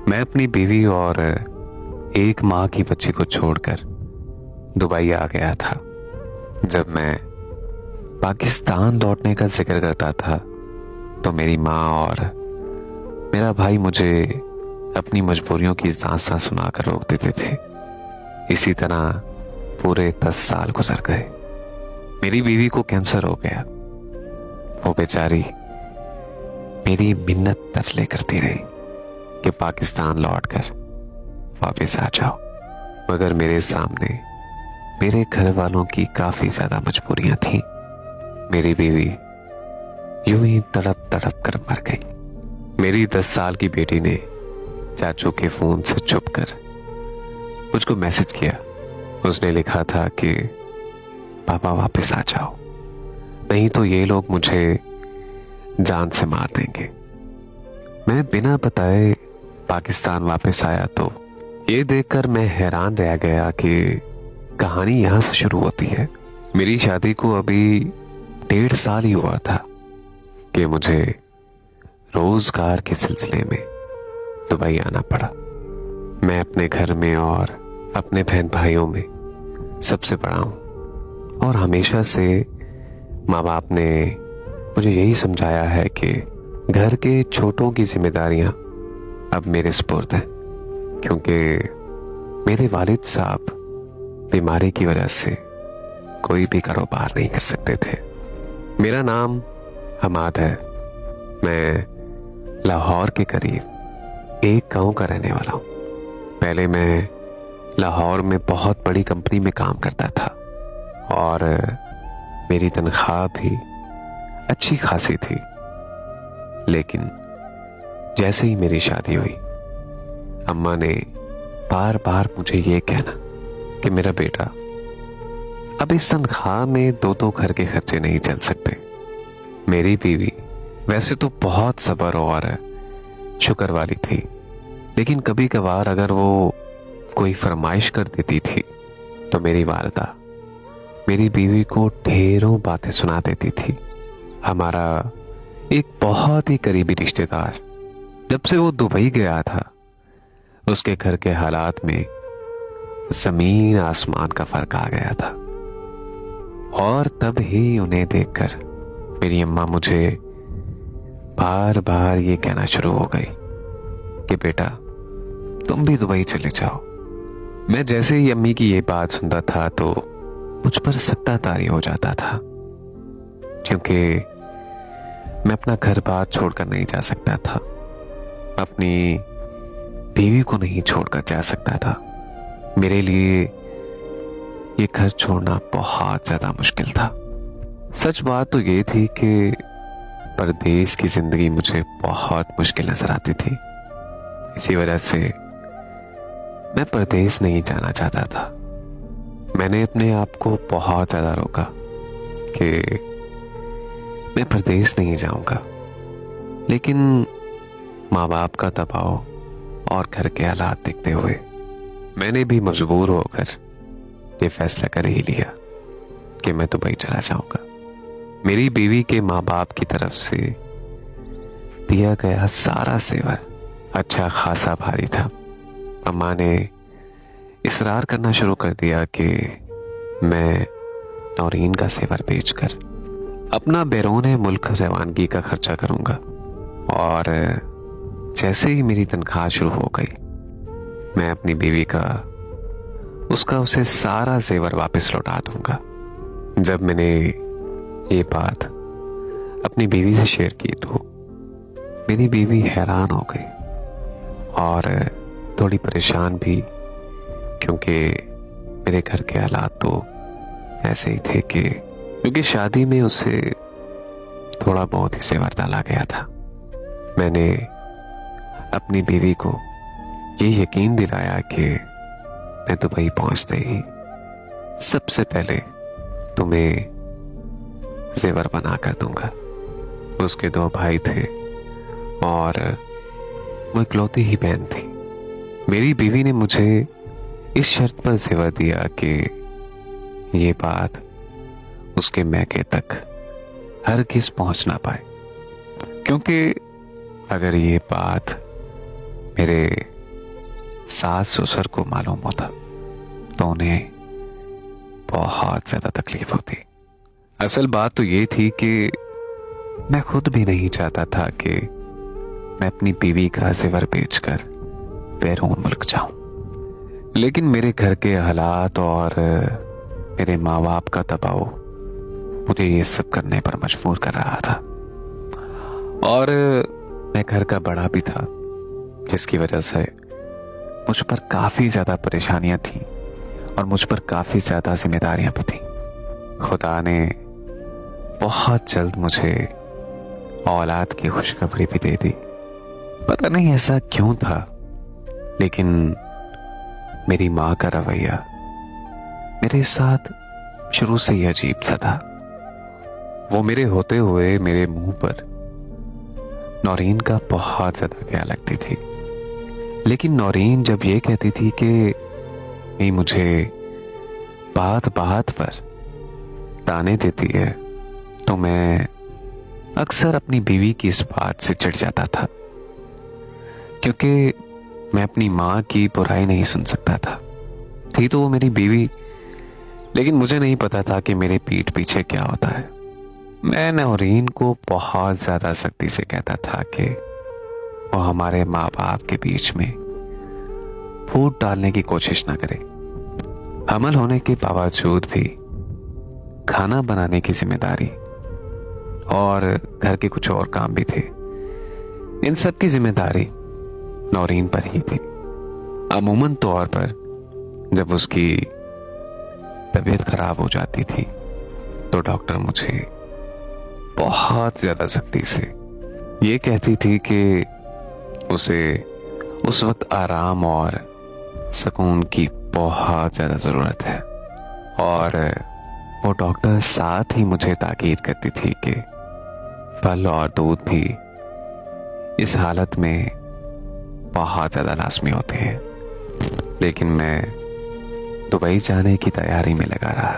मैं अपनी बीवी और एक माँ की बच्ची को छोड़कर दुबई आ गया था। जब मैं पाकिस्तान लौटने का जिक्र करता था तो मेरी माँ और मेरा भाई मुझे अपनी मजबूरियों की सांसा सुनाकर रोक देते थे। इसी तरह पूरे 10 साल गुजर गए। मेरी बीवी को कैंसर हो गया। वो बेचारी मेरी मिन्नत तरले करती रही कि पाकिस्तान लौटकर वापस आ जाओ, मगर मेरे सामने मेरे घर वालों की काफी ज्यादा मजबूरियां थी। मेरी बीवी यूं ही तड़प तड़प कर मर गई। मेरी 10 साल की बेटी ने चाचू के फोन से छुपकर मुझको मैसेज किया। उसने लिखा था कि पापा वापस आ जाओ, नहीं तो ये लोग मुझे जान से मार देंगे। मैं बिना बताए पाकिस्तान वापस आया तो ये देखकर मैं हैरान रह गया कि कहानी यहां से शुरू होती है। मेरी शादी को अभी 1.5 साल ही हुआ था कि मुझे रोजगार के सिलसिले में दुबई आना पड़ा। मैं अपने घर में और अपने बहन भाइयों में सबसे बड़ा हूं और हमेशा से माँ बाप ने मुझे यही समझाया है कि घर के छोटों की जिम्मेदारियां अब मेरे सुपुर्द हैं, क्योंकि मेरे वालिद साहब बीमारी की वजह से कोई भी कारोबार नहीं कर सकते थे। मेरा नाम हमाद है। मैं लाहौर के करीब एक गांव का रहने वाला हूं। पहले मैं लाहौर में बहुत बड़ी कंपनी में काम करता था और मेरी तनख्वाह भी अच्छी खासी थी। लेकिन जैसे ही मेरी शादी हुई, अम्मा ने बार बार मुझे ये कहना कि मेरा बेटा, अब इस तनख्वाह में दो घर के खर्चे नहीं चल सकते। मेरी बीवी वैसे तो बहुत सब्र और शुक्र वाली थी, लेकिन कभी कभार अगर वो कोई फरमाइश कर देती थी तो मेरी वालिदा मेरी बीवी को ढेरों बातें सुना देती थी। हमारा एक बहुत ही करीबी रिश्तेदार जब से वो दुबई गया था, उसके घर के हालात में जमीन आसमान का फर्क आ गया था। और तब ही उन्हें देखकर मेरी अम्मा मुझे बार बार ये कहना शुरू हो गई कि बेटा, तुम भी दुबई चले जाओ। मैं जैसे ही अम्मी की ये बात सुनता था तो मुझ पर सत्तातारी हो जाता था, क्योंकि मैं अपना घर बार छोड़कर नहीं जा सकता था, अपनी बीवी को नहीं छोड़कर जा सकता था। मेरे लिए ये घर छोड़ना बहुत ज्यादा मुश्किल था। सच बात तो ये थी कि परदेश की जिंदगी मुझे बहुत मुश्किल नजर आती थी। इसी वजह से मैं परदेश नहीं जाना चाहता था। मैंने अपने आप को बहुत ज्यादा रोका कि मैं परदेश नहीं जाऊंगा, लेकिन माँ बाप का दबाव और घर के हालात देखते हुए मैंने भी मजबूर होकर ये फैसला कर ही लिया कि मैं दुबई चला जाऊंगा। मेरी बीवी के माँ बाप की तरफ से दिया गया सारा सेवर अच्छा खासा भारी था। अम्मा ने इसरार करना शुरू कर दिया कि मैं नौरीन का सेवर बेचकर अपना बैरून मुल्क रवानगी का खर्चा करूंगा, और जैसे ही मेरी तनख्वाह शुरू हो गई, मैं अपनी बीवी का उसे सारा जेवर वापस लौटा दूंगा। जब मैंने ये बात अपनी बीवी से शेयर की तो मेरी बीवी हैरान हो गई और थोड़ी परेशान भी, क्योंकि मेरे घर के हालात तो ऐसे ही थे कि क्योंकि शादी में उसे थोड़ा बहुत ही सेवर डाला गया था। मैंने अपनी बीवी को ये यकीन दिलाया कि मैं दुबई पहुंचते ही सबसे पहले तुम्हें जेवर बना कर दूंगा। उसके 2 भाई थे और वो इकलौती ही बहन थी। मेरी बीवी ने मुझे इस शर्त पर जेवर दिया कि ये बात उसके मैके तक हरगिज़ पहुंच ना पाए, क्योंकि अगर ये बात मेरे सास ससुर को मालूम होता तो उन्हें बहुत ज्यादा तकलीफ होती। असल बात तो ये थी कि मैं खुद भी नहीं चाहता था कि मैं अपनी बीवी का जेवर बेचकर बैरून मुल्क जाऊं, लेकिन मेरे घर के हालात और मेरे माँ बाप का दबाव मुझे ये सब करने पर मजबूर कर रहा था। और मैं घर का बड़ा भी था, जिसकी वजह से मुझ पर काफी ज्यादा परेशानियां थी और मुझ पर काफी ज्यादा जिम्मेदारियां भी थी। खुदा ने बहुत जल्द मुझे औलाद की खुशखबरी भी दे दी। पता नहीं ऐसा क्यों था, लेकिन मेरी माँ का रवैया मेरे साथ शुरू से ही अजीब सा था। वो मेरे होते हुए मेरे मुंह पर नौरीन का बहुत ज्यादा ख्याल रखती थी, लेकिन नौरीन जब ये कहती थी कि नहीं, मुझे बात बात पर ताने देती है, तो मैं अक्सर अपनी बीवी की इस बात से चिढ़ जाता था, क्योंकि मैं अपनी माँ की बुराई नहीं सुन सकता था। थी तो वो मेरी बीवी, लेकिन मुझे नहीं पता था कि मेरे पीठ पीछे क्या होता है। मैं नौरीन को बहुत ज्यादा सख्ती से कहता था कि वो हमारे माँ बाप के बीच में फूट डालने की कोशिश ना करे। हमल होने के बावजूद भी खाना बनाने की जिम्मेदारी और घर के कुछ और काम भी थे, इन सब की जिम्मेदारी नौरीन पर ही थी। अमूमन तौर पर जब उसकी तबीयत खराब हो जाती थी तो डॉक्टर मुझे बहुत ज्यादा सख्ती से ये कहती थी कि उसे उस वक्त आराम और सुकून की बहुत ज्यादा जरूरत है। और वो डॉक्टर साथ ही मुझे ताकीद करती थी कि फल और दूध भी इस हालत में बहुत ज्यादा लाजमी होते हैं। लेकिन मैं दुबई जाने की तैयारी में लगा रहा।